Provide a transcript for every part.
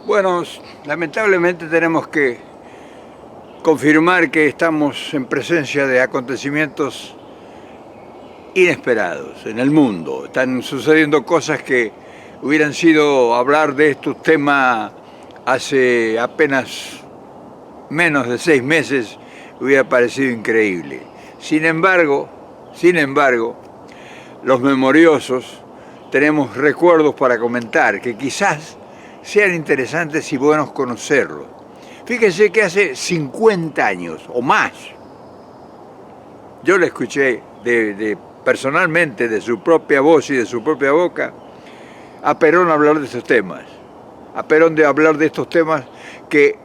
Bueno, lamentablemente tenemos que confirmar que estamos en presencia de acontecimientos inesperados en el mundo. Están sucediendo cosas que hubieran sido hablar de estos temas hace apenas menos de 6 meses, hubiera parecido increíble. Sin embargo, los memoriosos tenemos recuerdos para comentar que quizás sean interesantes y buenos conocerlos. Fíjense que hace 50 años o más, yo le escuché personalmente de su propia voz y de su propia boca a Perón hablar de estos temas, a Perón de hablar de estos temas que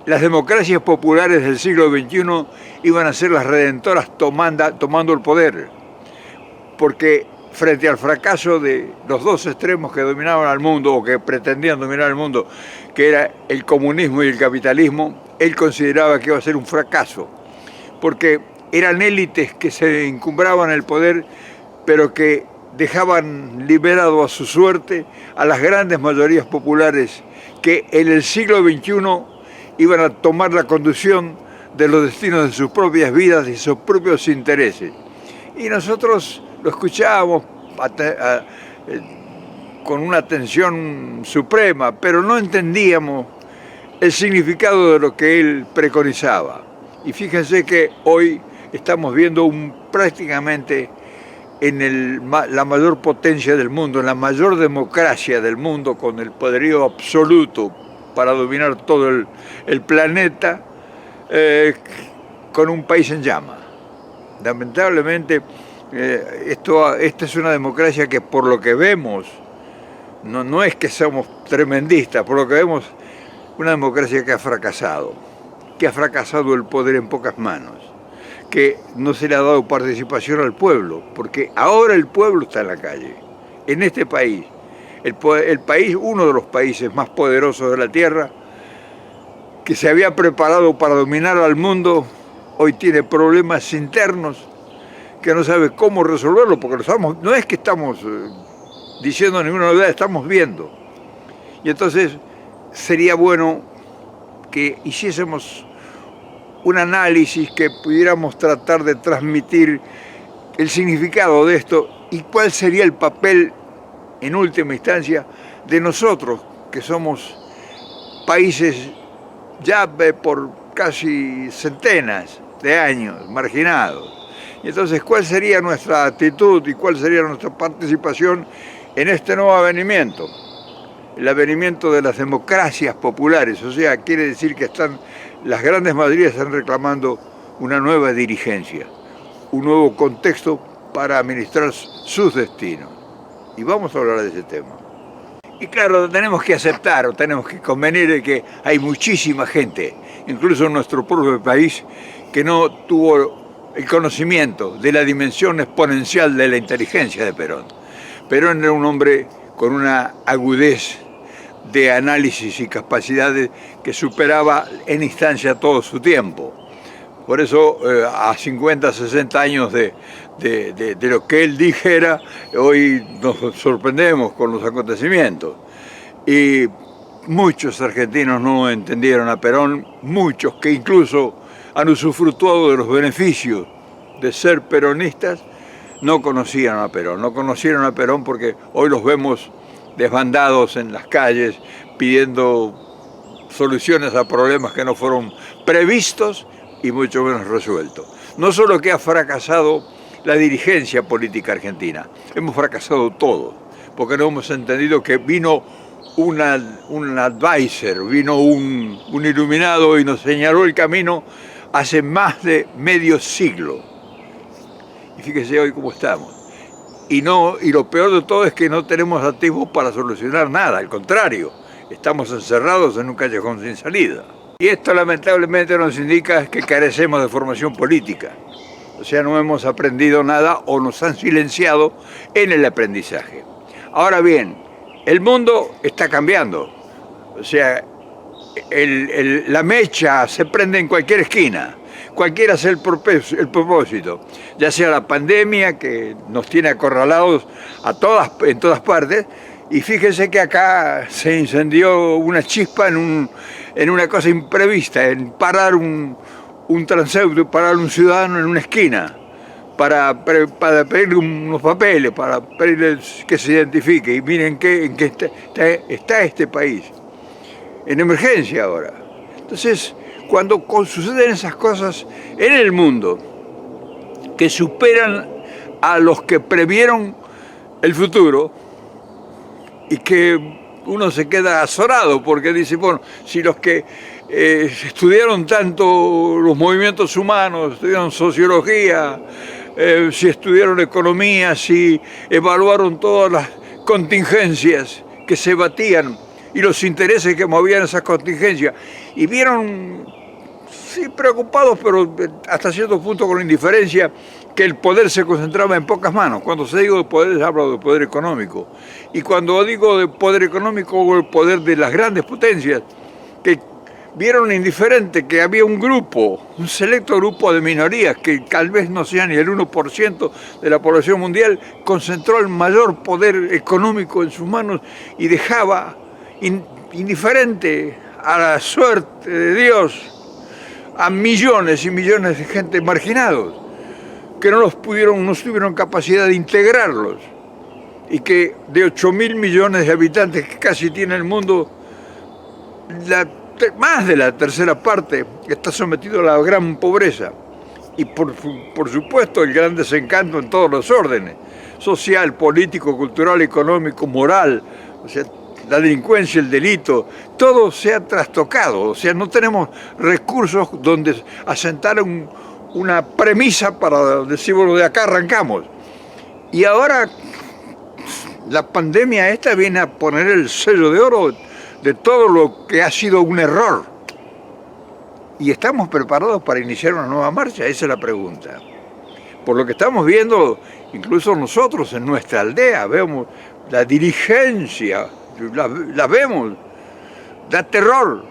las democracias populares del siglo XXI iban a ser las redentoras tomando el poder, porque frente al fracaso de los dos extremos que dominaban al mundo o que pretendían dominar el mundo, que era el comunismo y el capitalismo, él consideraba que iba a ser un fracaso, porque eran élites que se encumbraban el poder, pero que dejaban liberado a su suerte a las grandes mayorías populares que en el siglo XXI iban a tomar la conducción de los destinos de sus propias vidas y sus propios intereses. Y nosotros lo escuchábamos con una atención suprema, pero no entendíamos el significado de lo que él preconizaba. Y fíjense que hoy estamos viendo prácticamente en la mayor potencia del mundo, en la mayor democracia del mundo, con el poderío absoluto para dominar todo el planeta, con un país en llamas. Lamentablemente, esta es una democracia que por lo que vemos, no es que somos tremendistas, por lo que vemos, una democracia que ha fracasado el poder en pocas manos, que no se le ha dado participación al pueblo, porque ahora el pueblo está en la calle, en este país. El país, uno de los países más poderosos de la Tierra, que se había preparado para dominar al mundo, hoy tiene problemas internos que no sabe cómo resolverlo, porque no es que estamos diciendo ninguna novedad, estamos viendo. Y entonces sería bueno que hiciésemos un análisis, que pudiéramos tratar de transmitir el significado de esto y cuál sería el papel, en última instancia, de nosotros, que somos países ya por casi centenas de años marginados. Y entonces, ¿cuál sería nuestra actitud y cuál sería nuestra participación en este nuevo avenimiento? El avenimiento de las democracias populares, o sea, quiere decir que las grandes mayorías están reclamando una nueva dirigencia, un nuevo contexto para administrar sus destinos. Y vamos a hablar de ese tema. Y claro, tenemos que aceptar o tenemos que convenir de que hay muchísima gente, incluso en nuestro propio país, que no tuvo el conocimiento de la dimensión exponencial de la inteligencia de Perón. Perón era un hombre con una agudez de análisis y capacidades que superaba en instancia todo su tiempo. Por eso, a 50, 60 años de lo que él dijera, hoy nos sorprendemos con los acontecimientos. Y muchos argentinos no entendieron a Perón, muchos que incluso han usufructuado de los beneficios de ser peronistas, no conocieron a Perón porque hoy los vemos desbandados en las calles pidiendo soluciones a problemas que no fueron previstos y mucho menos resueltos. No solo que ha fracasado la dirigencia política argentina, hemos fracasado todos, porque no hemos entendido que vino un advisor, vino un iluminado y nos señaló el camino hace más de medio siglo. Y fíjese hoy cómo estamos. Y lo peor de todo es que no tenemos atisbos para solucionar nada, al contrario, estamos encerrados en un callejón sin salida. Y esto lamentablemente nos indica que carecemos de formación política, o sea, no hemos aprendido nada o nos han silenciado en el aprendizaje. Ahora bien, el mundo está cambiando, o sea, la mecha se prende en cualquier esquina. Cualquiera sea el propósito, ya sea la pandemia que nos tiene acorralados en todas partes, Y fíjense que acá se incendió una chispa en una cosa imprevista, en parar un transeúnte, parar un ciudadano en una esquina para pedirle unos papeles, para pedirle que se identifique. Y miren en qué está este país, en emergencia ahora. Entonces, cuando suceden esas cosas en el mundo, que superan a los que previeron el futuro, y que uno se queda azorado porque dice, bueno, si los que estudiaron tanto los movimientos humanos, estudiaron sociología, si estudiaron economía, si evaluaron todas las contingencias que se batían y los intereses que movían esas contingencias, y vieron, sí, preocupados, pero hasta cierto punto con indiferencia, que el poder se concentraba en pocas manos. Cuando se digo de poder, hablo de poder económico. Y cuando digo de poder económico, o el poder de las grandes potencias, que vieron indiferente que había un grupo, un selecto grupo de minorías, que tal vez no sea ni el 1% de la población mundial, concentró el mayor poder económico en sus manos y dejaba indiferente a la suerte de Dios a millones y millones de gente marginados, que no tuvieron capacidad de integrarlos, y que de 8.000 millones de habitantes que casi tiene el mundo, más de la tercera parte está sometido a la gran pobreza, y por supuesto el gran desencanto en todos los órdenes, social, político, cultural, económico, moral, o sea, la delincuencia, el delito, todo se ha trastocado, o sea, no tenemos recursos donde asentar una premisa para decir, bueno, de acá arrancamos. Y ahora la pandemia esta viene a poner el sello de oro de todo lo que ha sido un error. ¿Y estamos preparados para iniciar una nueva marcha? Esa es la pregunta. Por lo que estamos viendo, incluso nosotros en nuestra aldea, vemos la dirigencia, la vemos, da terror.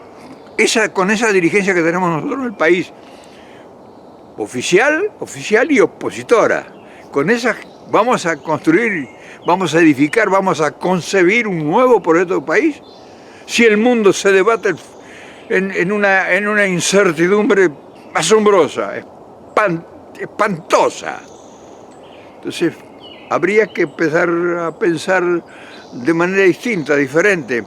Con esa dirigencia que tenemos nosotros en el país, oficial y opositora. Con esa vamos a construir, vamos a edificar, vamos a concebir un nuevo proyecto de país. Si el mundo se debate en una incertidumbre asombrosa, espantosa. Entonces, habría que empezar a pensar de manera distinta, diferente.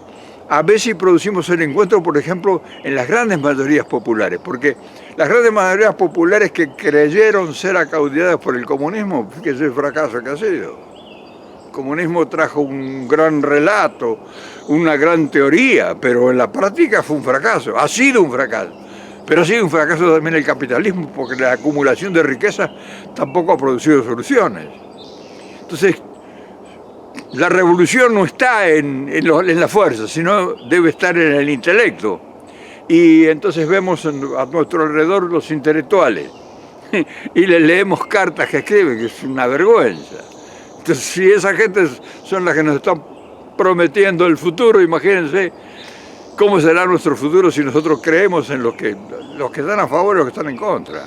A ver si producimos el encuentro, por ejemplo, en las grandes mayorías populares, porque las grandes mayorías populares que creyeron ser acaudilladas por el comunismo, fíjese el fracaso que ha sido. El comunismo trajo un gran relato, una gran teoría, pero en la práctica fue un fracaso, ha sido un fracaso. Pero ha sido un fracaso también el capitalismo, porque la acumulación de riqueza tampoco ha producido soluciones. Entonces, la revolución no está en la fuerza, sino debe estar en el intelecto. Y entonces vemos a nuestro alrededor los intelectuales y les leemos cartas que escriben, que es una vergüenza. Entonces, si esa gente son las que nos están prometiendo el futuro, imagínense cómo será nuestro futuro si nosotros creemos en los que están a favor y los que están en contra.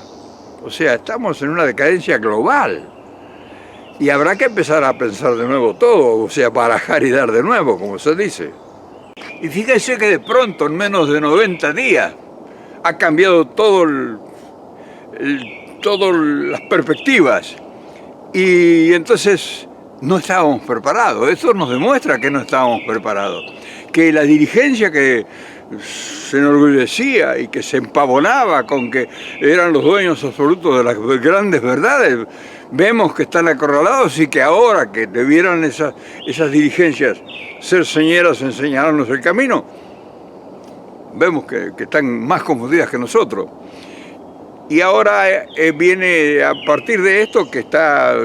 O sea, estamos en una decadencia global. Y habrá que empezar a pensar de nuevo todo, o sea, barajar y dar de nuevo, como se dice. Y fíjense que de pronto, en menos de 90 días, ha cambiado todas las perspectivas. Y entonces no estábamos preparados. Esto nos demuestra que no estábamos preparados. Que la dirigencia que se enorgullecía y que se empavonaba con que eran los dueños absolutos de las grandes verdades, vemos que están acorralados, y que ahora que debieran esas dirigencias ser señeras en señalarnos el camino, vemos que están más confundidas que nosotros. Y ahora viene a partir de esto que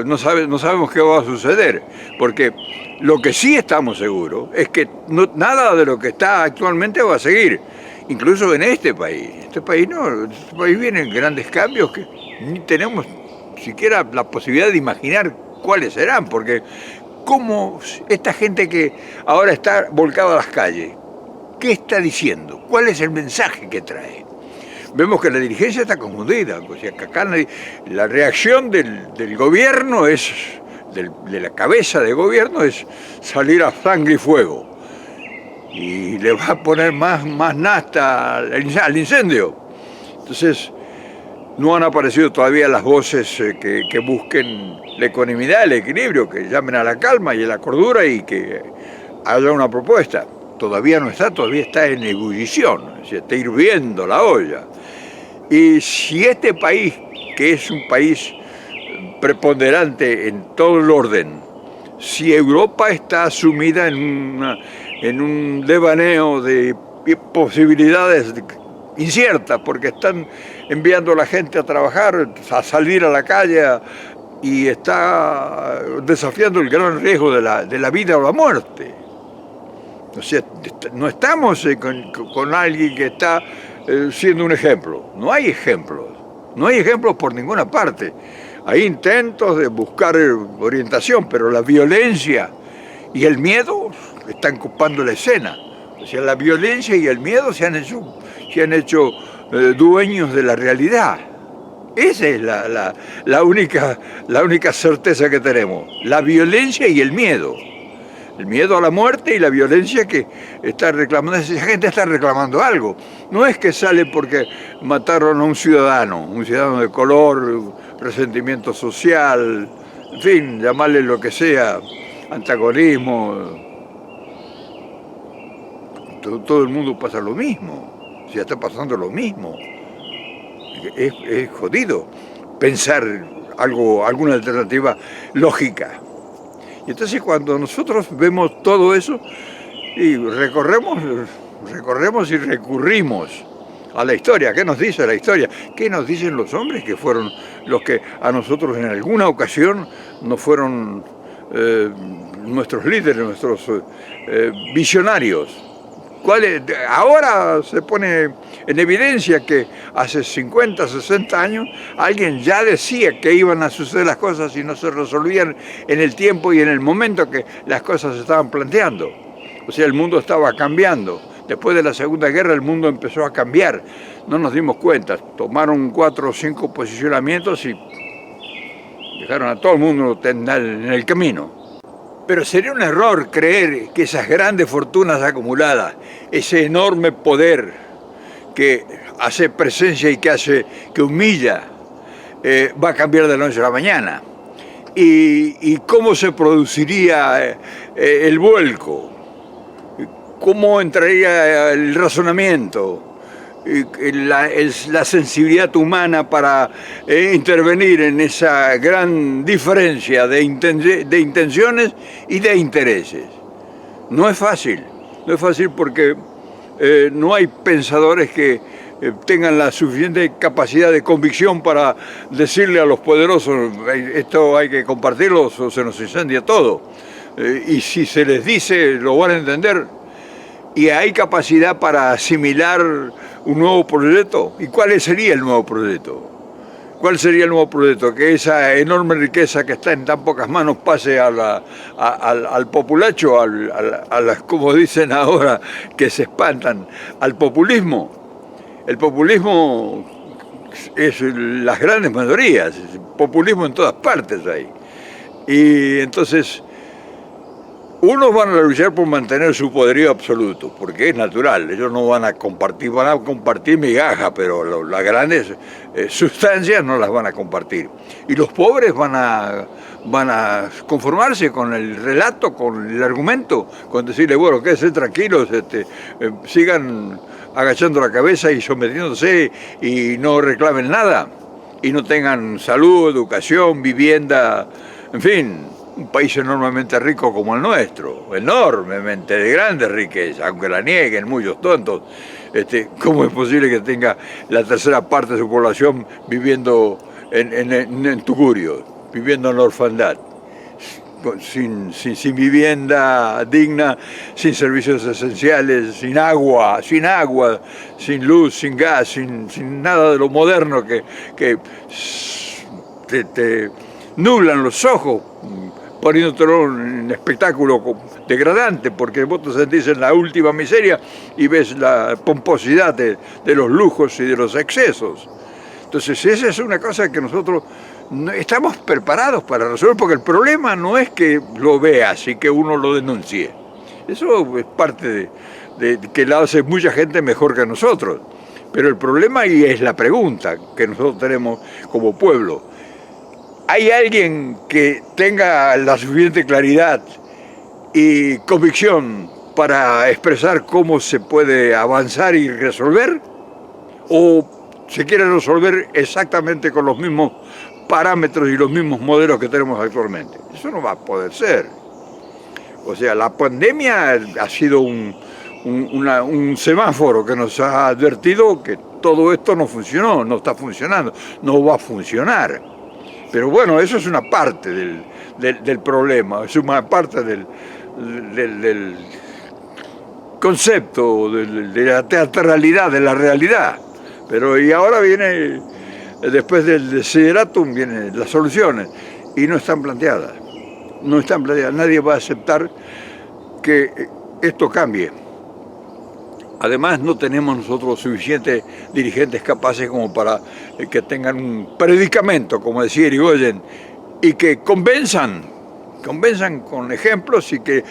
no sabemos qué va a suceder, porque lo que sí estamos seguros es que nada de lo que está actualmente va a seguir, incluso en este país. Este país vienen grandes cambios que ni tenemos siquiera la posibilidad de imaginar cuáles serán, porque cómo esta gente que ahora está volcada a las calles, ¿qué está diciendo? ¿Cuál es el mensaje que trae? Vemos que la dirigencia está confundida, o sea, que acá la reacción del gobierno es de la cabeza de gobierno es salir a sangre y fuego. Y le va a poner más nafta al incendio. Entonces, no han aparecido todavía las voces que busquen la ecuanimidad, el equilibrio, que llamen a la calma y a la cordura y que haya una propuesta. Todavía no está, todavía está en ebullición, se está hirviendo la olla. Y si este país, que es un país preponderante en todo el orden, si Europa está sumida en un devaneo de posibilidades inciertas, porque están enviando a la gente a trabajar, a salir a la calle y está desafiando el gran riesgo de la vida o la muerte. O sea, no estamos con alguien que está siendo un ejemplo. No hay ejemplos. No hay ejemplos por ninguna parte. Hay intentos de buscar orientación, pero la violencia y el miedo están ocupando la escena. O sea, la violencia y el miedo se han hecho dueños de la realidad. Esa es la única certeza que tenemos. La violencia y el miedo. El miedo a la muerte y la violencia que está reclamando. Esa gente está reclamando algo. No es que sale porque mataron a un ciudadano de color, resentimiento social, en fin, llamarle lo que sea, antagonismo. Todo el mundo pasa lo mismo. Ya está pasando lo mismo. Es jodido pensar alguna alternativa lógica. Y entonces cuando nosotros vemos todo eso y recorremos y recurrimos a la historia, ¿qué nos dice la historia? ¿Qué nos dicen los hombres que fueron los que a nosotros en alguna ocasión nos fueron nuestros líderes, nuestros visionarios? Ahora se pone en evidencia que hace 50, 60 años alguien ya decía que iban a suceder las cosas y no se resolvían en el tiempo y en el momento que las cosas se estaban planteando. O sea, el mundo estaba cambiando. Después de la Segunda Guerra el mundo empezó a cambiar. No nos dimos cuenta. Tomaron 4 o 5 posicionamientos y dejaron a todo el mundo en el camino. Pero sería un error creer que esas grandes fortunas acumuladas, ese enorme poder que hace presencia y que humilla, va a cambiar de la noche a la mañana. ¿Y cómo se produciría el vuelco? ¿Cómo entraría el razonamiento? La sensibilidad humana para intervenir en esa gran diferencia de intenciones y de intereses. No es fácil porque no hay pensadores que tengan la suficiente capacidad de convicción para decirle a los poderosos esto hay que compartirlo o se nos incendia todo. Y si se les dice lo van a entender. Y hay capacidad para asimilar un nuevo proyecto. ¿Y cuál sería el nuevo proyecto? ¿Cuál sería el nuevo proyecto? Que esa enorme riqueza que está en tan pocas manos pase al populacho, a las, como dicen ahora, que se espantan, al populismo. El populismo es las grandes mayorías, el populismo en todas partes hay. Y entonces, unos van a luchar por mantener su poderío absoluto, porque es natural, ellos no van a compartir migajas, pero las grandes sustancias no las van a compartir. Y los pobres van a conformarse con el relato, con el argumento, con decirle, bueno, quédense tranquilos, sigan agachando la cabeza y sometiéndose y no reclamen nada, y no tengan salud, educación, vivienda, en fin. Un país enormemente rico como el nuestro, enormemente de grandes riquezas, aunque la nieguen muchos tontos. ¿Cómo es posible que tenga la tercera parte de su población viviendo en Tugurio, viviendo en la orfandad, sin vivienda digna, sin servicios esenciales, sin agua, sin luz, sin gas, sin nada de lo moderno que te nublan los ojos, poniéndotelo en espectáculo degradante, porque vos te sentís en la última miseria y ves la pomposidad de los lujos y de los excesos. Entonces esa es una cosa que nosotros estamos preparados para resolver, porque el problema no es que lo veas y que uno lo denuncie. Eso es parte de que lo hace mucha gente mejor que nosotros. Pero el problema, y es la pregunta que nosotros tenemos como pueblo, ¿hay alguien que tenga la suficiente claridad y convicción para expresar cómo se puede avanzar y resolver? ¿O se quiere resolver exactamente con los mismos parámetros y los mismos modelos que tenemos actualmente? Eso no va a poder ser. O sea, la pandemia ha sido un semáforo que nos ha advertido que todo esto no funcionó, no está funcionando, no va a funcionar. Pero bueno, eso es una parte del problema, es una parte del concepto, de la teatralidad, de la realidad. Pero y ahora viene, después del desideratum, vienen las soluciones, y no están planteadas. No están planteadas. Nadie va a aceptar que esto cambie. Además, no tenemos nosotros suficientes dirigentes capaces como para que tengan un predicamento, como decía Irigoyen, y que convenzan con ejemplos y que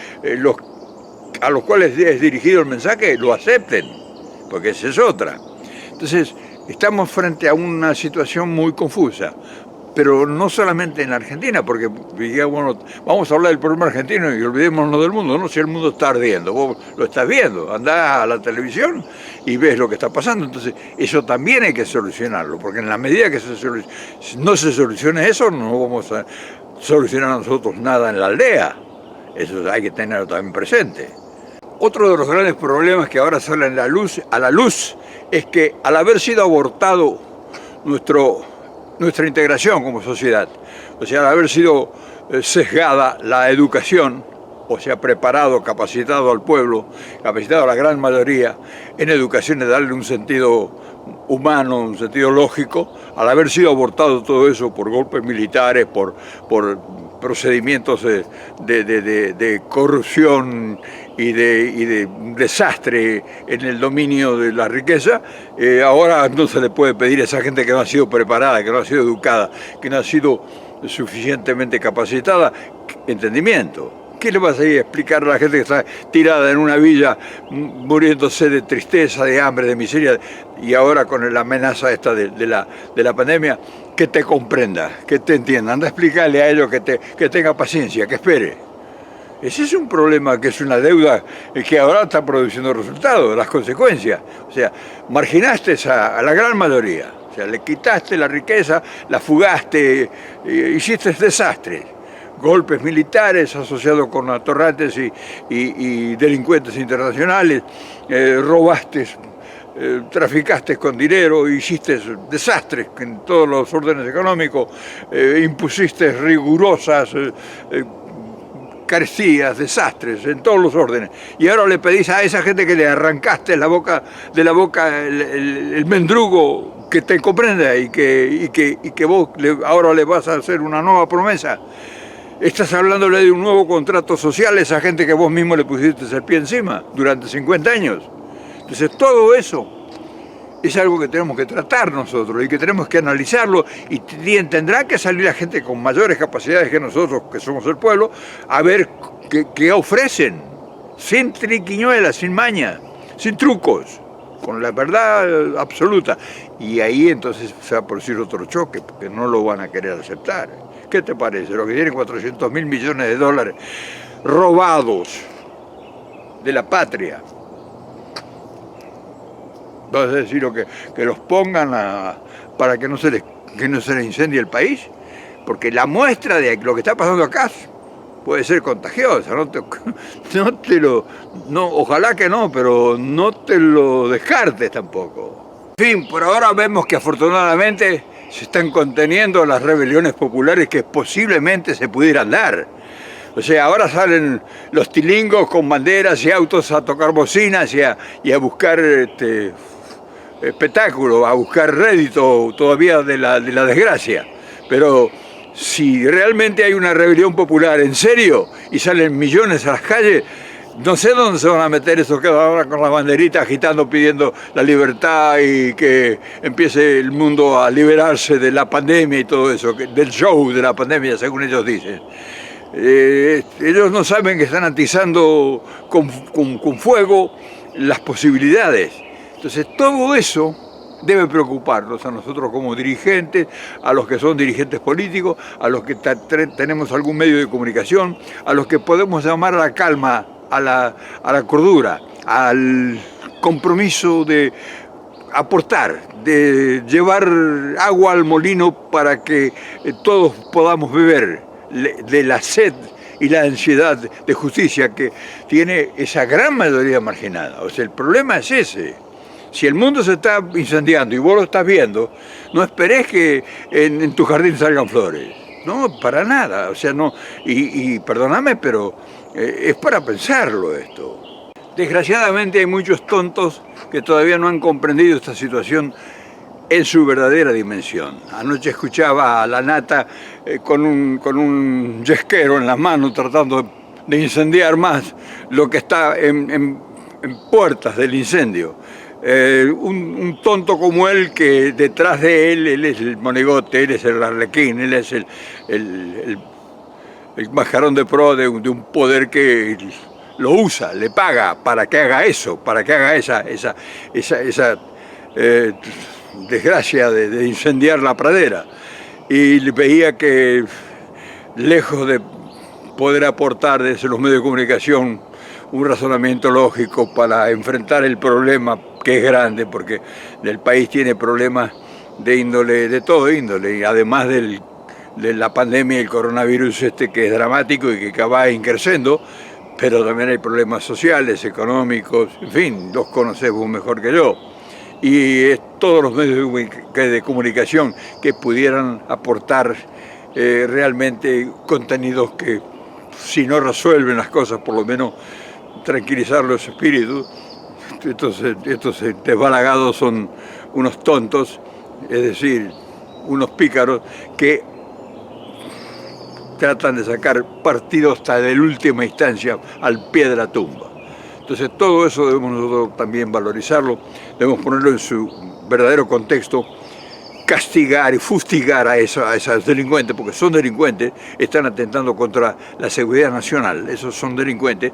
a los cuales es dirigido el mensaje lo acepten, porque esa es otra. Entonces, estamos frente a una situación muy confusa, pero no solamente en Argentina, porque digamos, vamos a hablar del problema argentino y olvidémonos del mundo, no, si el mundo está ardiendo, vos lo estás viendo, andás a la televisión y ves lo que está pasando, entonces eso también hay que solucionarlo, porque en la medida que no se solucione eso, no vamos a solucionar nosotros nada en la aldea, eso hay que tenerlo también presente. Otro de los grandes problemas que ahora salen a la luz es que al haber sido abortado nuestra integración como sociedad, o sea, al haber sido sesgada la educación, o sea, preparado, capacitado al pueblo, capacitado a la gran mayoría en educación de darle un sentido humano, un sentido lógico, al haber sido abortado todo eso por golpes militares, por procedimientos de corrupción y de desastre en el dominio de la riqueza, ahora no se le puede pedir a esa gente que no ha sido preparada, que no ha sido educada, que no ha sido suficientemente capacitada, entendimiento. ¿Qué le vas a ir a explicar a la gente que está tirada en una villa muriéndose de tristeza, de hambre, de miseria, y ahora con la amenaza esta de la pandemia, que te comprenda, que te entienda? Anda a explicarle a ellos que tenga paciencia, que espere. Ese es un problema, que es una deuda que ahora está produciendo resultados, las consecuencias. O sea, marginaste a la gran mayoría, o sea, le quitaste la riqueza, la fugaste, hiciste desastres. Golpes militares asociados con atorrantes y delincuentes internacionales, robaste, traficaste con dinero, hiciste desastres en todos los órdenes económicos, impusiste rigurosas carestías, desastres en todos los órdenes. Y ahora le pedís a esa gente que le arrancaste de la boca el mendrugo, que te comprenda y que vos ahora le vas a hacer una nueva promesa. Estás hablándole de un nuevo contrato social a esa gente que vos mismo le pusiste el pie encima durante 50 años. Entonces todo eso es algo que tenemos que tratar nosotros y que tenemos que analizarlo, y tendrá que salir la gente con mayores capacidades que nosotros, que somos el pueblo, a ver qué ofrecen, sin triquiñuelas, sin maña, sin trucos, con la verdad absoluta. Y ahí entonces se va a producir otro choque, porque no lo van a querer aceptar. ¿Qué te parece? Lo que tienen 400.000 millones de dólares robados de la patria. ¿Vas a decir que los pongan para que no se les incendie el país? Porque la muestra de lo que está pasando acá puede ser contagiosa, ojalá que no, pero no te lo descartes tampoco. En fin, por ahora vemos que afortunadamente se están conteniendo las rebeliones populares que posiblemente se pudieran dar. O sea, ahora salen los tilingos con banderas y autos a tocar bocinas y a buscar espectáculo, a buscar rédito todavía de la desgracia. Pero si realmente hay una rebelión popular en serio y salen millones a las calles, No sé dónde se van a meter esos que ahora con las banderitas agitando, pidiendo la libertad y que empiece el mundo a liberarse de la pandemia y todo eso, del show de la pandemia, según ellos dicen. Ellos no saben que están atizando con fuego las posibilidades. Entonces todo eso debe preocuparnos a nosotros como dirigentes, a los que son dirigentes políticos, a los que tenemos algún medio de comunicación, a los que podemos llamar a la calma, a la cordura, al compromiso de aportar, de llevar agua al molino para que todos podamos beber de la sed y la ansiedad de justicia que tiene esa gran mayoría marginada. O sea, el problema es ese. Si el mundo se está incendiando y vos lo estás viendo, no esperes que en tu jardín salgan flores. No, para nada. O sea, no. Y perdóname, pero es para pensarlo esto. Desgraciadamente hay muchos tontos que todavía no han comprendido esta situación en su verdadera dimensión. Anoche escuchaba a la Nata con un yesquero en las manos tratando de incendiar más lo que está en puertas del incendio. Un tonto como él, que detrás de él es el monigote, él es el arlequín, él es el mascarón de pro de un poder que lo usa, le paga para que haga eso, para que haga esa desgracia de incendiar la pradera. Y le veía que, lejos de poder aportar desde los medios de comunicación un razonamiento lógico para enfrentar el problema, que es grande, porque el país tiene problemas de todo índole, y además de la pandemia y el coronavirus que es dramático y que va creciendo, pero también hay problemas sociales, económicos, en fin, los conocemos mejor que yo. Y todos los medios de comunicación que pudieran aportar realmente contenidos que, si no resuelven las cosas, por lo menos tranquilizar los espíritus. Estos desbalagados son unos tontos, es decir, unos pícaros que tratan de sacar partido hasta de la última instancia, al pie de la tumba. Entonces todo eso debemos nosotros también valorizarlo, debemos ponerlo en su verdadero contexto, castigar y fustigar a esos delincuentes, porque son delincuentes, están atentando contra la seguridad nacional, esos son delincuentes,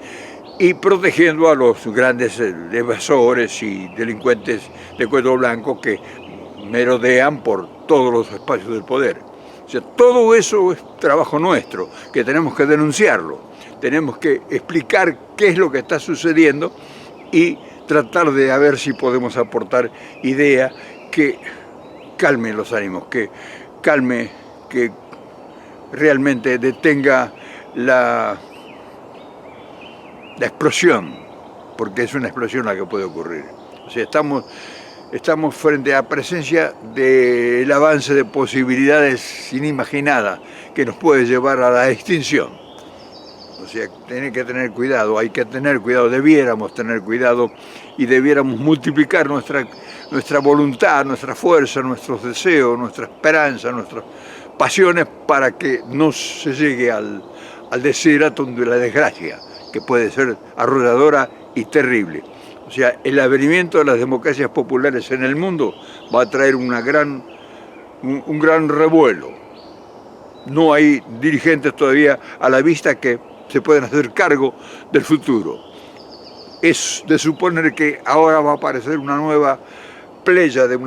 y protegiendo a los grandes evasores y delincuentes de cuello blanco que merodean por todos los espacios del poder. O sea, todo eso es trabajo nuestro, que tenemos que denunciarlo, tenemos que explicar qué es lo que está sucediendo y tratar de ver si podemos aportar ideas que calmen los ánimos, que realmente detenga la explosión, porque es una explosión la que puede ocurrir. O sea, estamos frente a presencia del avance de posibilidades inimaginadas que nos puede llevar a la extinción. O sea, tiene que tener cuidado, hay que tener cuidado, debiéramos tener cuidado y debiéramos multiplicar nuestra voluntad, nuestra fuerza, nuestros deseos, nuestra esperanza, nuestras pasiones para que no se llegue al desideratum de la desgracia, que puede ser arrolladora y terrible. O sea, el advenimiento de las democracias populares en el mundo va a traer un gran revuelo. No hay dirigentes todavía a la vista que se pueden hacer cargo del futuro. Es de suponer que ahora va a aparecer una nueva playa de un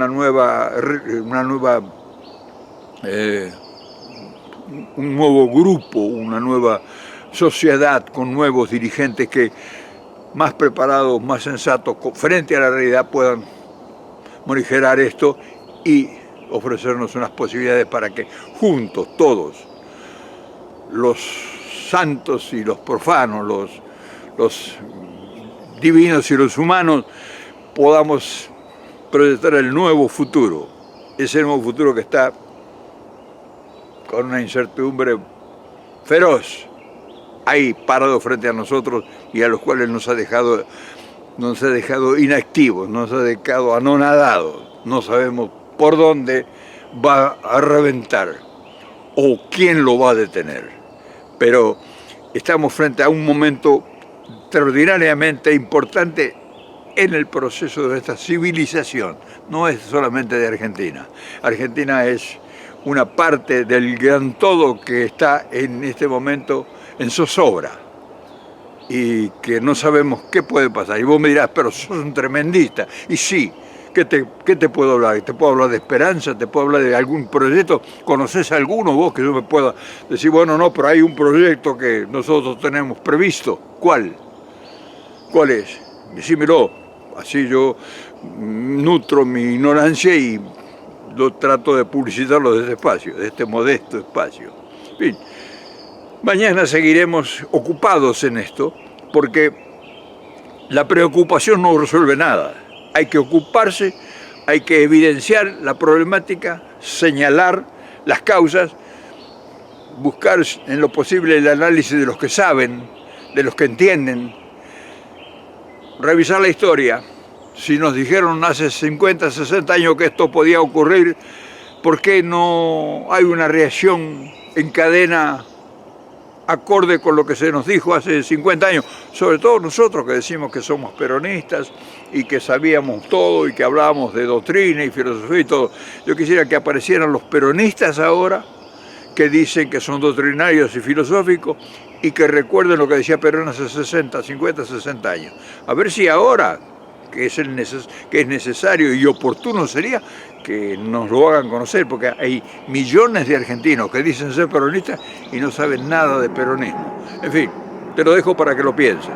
nuevo grupo, una nueva sociedad con nuevos dirigentes que, más preparados, más sensatos, frente a la realidad, puedan morigerar esto y ofrecernos unas posibilidades para que juntos, todos, los santos y los profanos, los divinos y los humanos, podamos proyectar el nuevo futuro, ese nuevo futuro que está con una incertidumbre feroz, ahí parado frente a nosotros y a los cuales nos ha dejado inactivos, nos ha dejado anonadados. No sabemos por dónde va a reventar o quién lo va a detener. Pero estamos frente a un momento extraordinariamente importante en el proceso de esta civilización. No es solamente de Argentina. Argentina es una parte del gran todo que está en este momento en zozobra y que no sabemos qué puede pasar. Y vos me dirás, pero sos un tremendista. Y sí, ¿qué te puedo hablar? ¿Te puedo hablar de esperanza? ¿Te puedo hablar de algún proyecto? ¿Conocés alguno vos que yo me pueda decir, bueno, no, pero hay un proyecto que nosotros tenemos previsto? ¿Cuál? ¿Cuál es? Decímelo. Así yo nutro mi ignorancia y lo trato de publicitarlo de este espacio, de este modesto espacio. En fin, mañana seguiremos ocupados en esto, porque la preocupación no resuelve nada. Hay que ocuparse, hay que evidenciar la problemática, señalar las causas, buscar en lo posible el análisis de los que saben, de los que entienden, revisar la historia. Si nos dijeron hace 50, 60 años que esto podía ocurrir, ¿por qué no hay una reacción en cadena acorde con lo que se nos dijo hace 50 años? Sobre todo nosotros que decimos que somos peronistas y que sabíamos todo y que hablábamos de doctrina y filosofía y todo. Yo quisiera que aparecieran los peronistas ahora, que dicen que son doctrinarios y filosóficos, y que recuerden lo que decía Perón hace 60, 50, 60 años. A ver si ahora, que es necesario y oportuno sería que nos lo hagan conocer, porque hay millones de argentinos que dicen ser peronistas y no saben nada de peronismo. En fin, te lo dejo para que lo pienses.